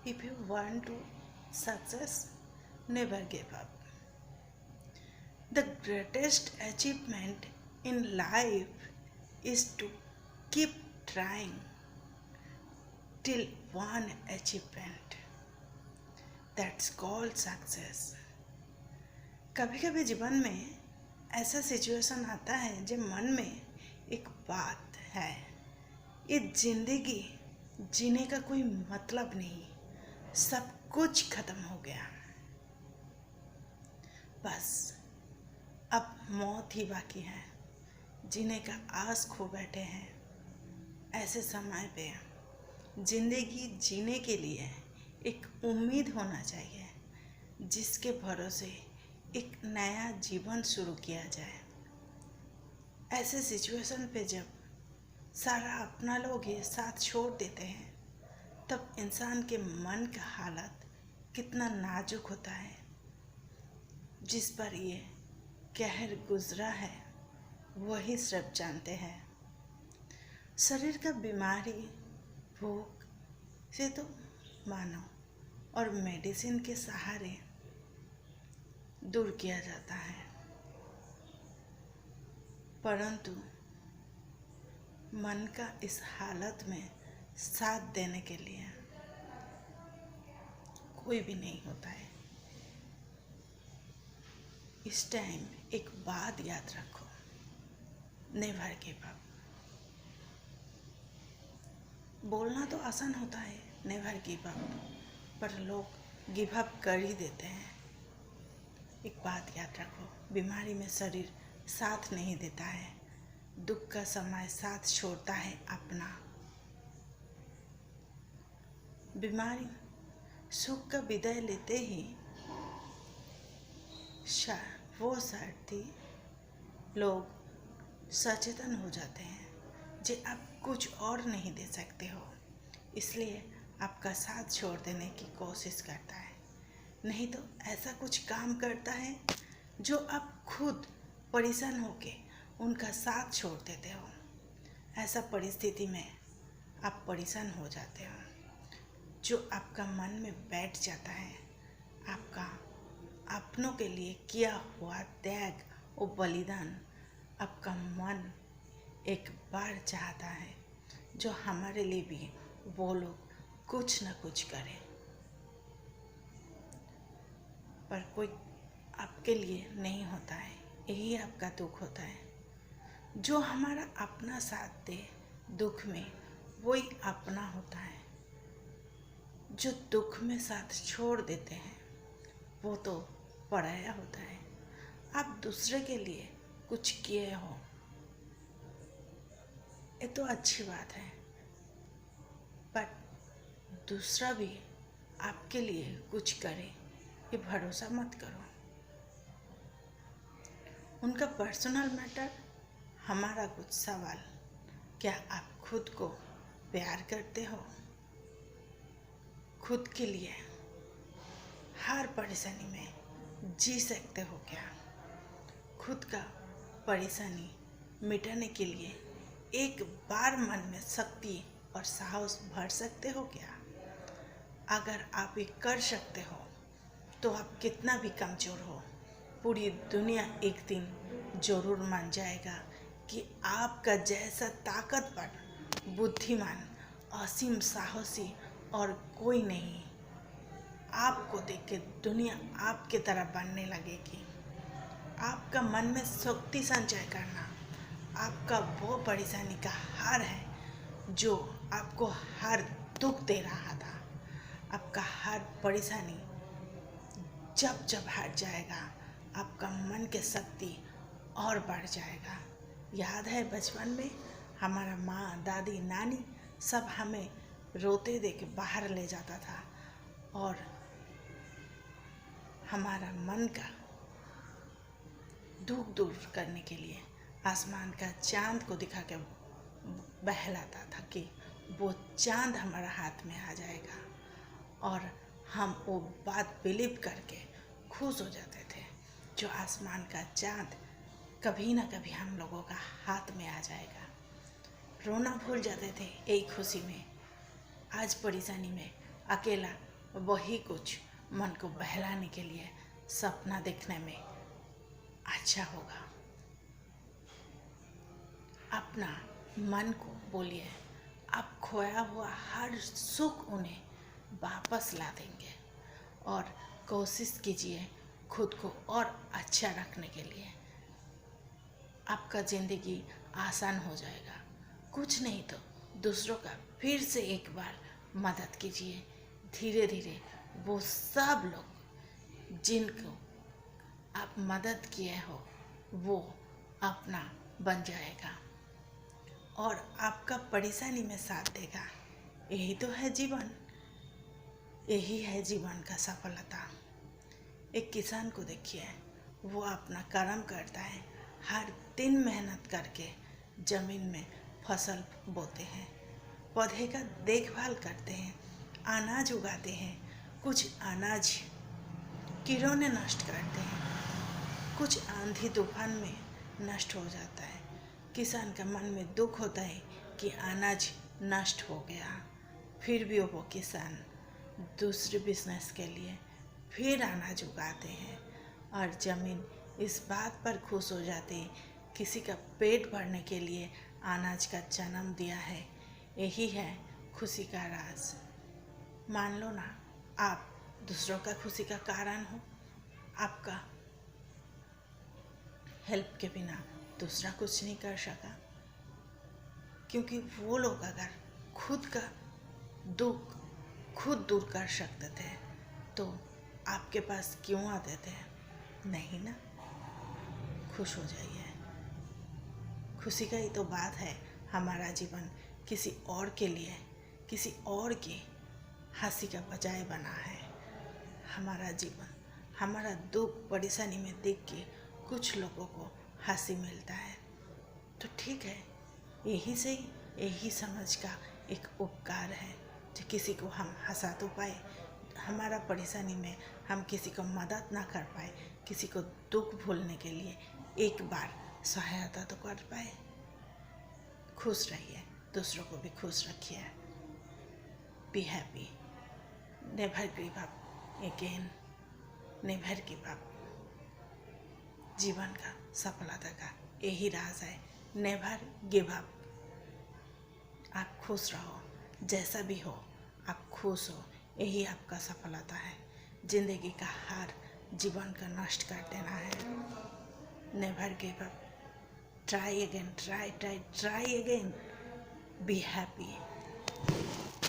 If you want to success, never give up. The greatest achievement in life is to keep trying till one achievement. That's called success. कभी कभी जीवन में ऐसा situation आता है जब मन में एक बात है, ये जिंदगी जीने का कोई मतलब नहीं, सब कुछ खत्म हो गया, बस अब मौत ही बाकी है, जीने का आस खो बैठे हैं। ऐसे समय पे जिंदगी जीने के लिए एक उम्मीद होना चाहिए, जिसके भरोसे एक नया जीवन शुरू किया जाए। ऐसे सिचुएशन पे जब सारा अपना लोग ही साथ छोड़ देते हैं, तब इंसान के मन का हालत कितना नाजुक होता है। जिस पर ये कहर गुजरा है वही सब जानते हैं। शरीर का बीमारी भूख से तो मानो और मेडिसिन के सहारे दूर किया जाता है, परंतु मन का इस हालत में साथ देने के लिए कोई भी नहीं होता है। इस टाइम एक बात याद रखो, नेवर गिव अप। बोलना तो आसान होता है नेवर गिव अप, पर लोग गिव अप कर ही देते हैं। एक बात याद रखो, बीमारी में शरीर साथ नहीं देता है, दुख का समय साथ छोड़ता है अपना। बीमारी सुख का विदाई लेते ही वो साथी लोग सचेतन हो जाते हैं जे आप कुछ और नहीं दे सकते हो, इसलिए आपका साथ छोड़ देने की कोशिश करता है। नहीं तो ऐसा कुछ काम करता है जो आप खुद परेशान होके उनका साथ छोड़ देते हो। ऐसा परिस्थिति में आप परेशान हो जाते हो, जो आपका मन में बैठ जाता है। आपका अपनों के लिए किया हुआ त्याग और बलिदान आपका मन एक बार चाहता है, जो हमारे लिए भी वो लोग कुछ न कुछ करें, पर कोई आपके लिए नहीं होता है। यही आपका दुख होता है। जो हमारा अपना साथ दे दुख में, वही अपना होता है। जो दुख में साथ छोड़ देते हैं वो तो पराया होता है। आप दूसरे के लिए कुछ किए हो, ये तो अच्छी बात है, पर दूसरा भी आपके लिए कुछ करे ये भरोसा मत करो। उनका पर्सनल मैटर, हमारा कुछ सवाल। क्या आप खुद को प्यार करते हो? खुद के लिए हर परेशानी में जी सकते हो क्या? खुद का परेशानी मिटाने के लिए एक बार मन में शक्ति और साहस भर सकते हो क्या? अगर आप ये कर सकते हो तो आप कितना भी कमज़ोर हो, पूरी दुनिया एक दिन ज़रूर मान जाएगा कि आपका जैसा ताकतवर, बुद्धिमान, असीम साहसी और कोई नहीं। आपको देख के दुनिया आपके तरह बनने लगेगी। आपका मन में शक्ति संचय करना आपका वो परेशानी का हार है जो आपको हर दुख दे रहा था। आपका हर परेशानी जब जब हट जाएगा, आपका मन के शक्ति और बढ़ जाएगा। याद है बचपन में हमारा माँ, दादी, नानी सब हमें रोते देख बाहर ले जाता था और हमारा मन का दुख दूर करने के लिए आसमान का चांद को दिखा के बहलाता था कि वो चांद हमारा हाथ में आ जाएगा, और हम वो बात बिलीव करके खुश हो जाते थे जो आसमान का चांद कभी ना कभी हम लोगों का हाथ में आ जाएगा। रोना भूल जाते थे एक खुशी में। आज परेशानी में अकेला वही कुछ मन को बहलाने के लिए सपना देखने में अच्छा होगा। अपना मन को बोलिए, आप खोया हुआ हर सुख उन्हें वापस ला देंगे। और कोशिश कीजिए खुद को और अच्छा रखने के लिए। आपका ज़िंदगी आसान हो जाएगा। कुछ नहीं तो दूसरों का फिर से एक बार मदद कीजिए। धीरे धीरे वो सब लोग जिनको आप मदद किए हो वो अपना बन जाएगा और आपका परेशानी में साथ देगा। यही तो है जीवन, यही है जीवन का सफलता। एक किसान को देखिए, वो अपना कर्म करता है, हर दिन मेहनत करके ज़मीन में फसल बोते हैं, पौधे का देखभाल करते हैं, अनाज उगाते हैं। कुछ अनाज कीड़ों ने नष्ट करते हैं, कुछ आंधी तूफान में नष्ट हो जाता है। किसान का मन में दुख होता है कि अनाज नष्ट हो गया, फिर भी वो किसान दूसरे बिजनेस के लिए फिर अनाज उगाते हैं और ज़मीन इस बात पर खुश हो जाती है किसी का पेट भरने के लिए अनाज का जन्म दिया है। यही है खुशी का राज। मान लो ना, आप दूसरों का खुशी का कारण हो। आपका हेल्प के बिना दूसरा कुछ नहीं कर सका, क्योंकि वो लोग अगर खुद का दुख खुद दूर कर सकते थे तो आपके पास क्यों आते थे? नहीं ना। खुश हो जाइए। खुशी का ही तो बात है। हमारा जीवन किसी और के लिए, किसी और की हंसी का बजाय बना है। हमारा जीवन, हमारा दुख परेशानी में देख के कुछ लोगों को हंसी मिलता है तो ठीक है, यही सही, यही समझ का एक उपकार है जो किसी को हम हंसा तो पाए। हमारा परेशानी में हम किसी को मदद ना कर पाए, किसी को दुख भूलने के लिए एक बार सहायता तो कर पाए। खुश रहिए, दूसरों को भी खुश रखिए। Be happy, never give up again, never give up. जीवन का सफलता का यही राज है, नेवर गिव अप। आप खुश रहो, जैसा भी हो आप खुश हो, यही आपका सफलता है। जिंदगी का हार जीवन का नष्ट कर देना है। Never give up, try again, try again, be happy.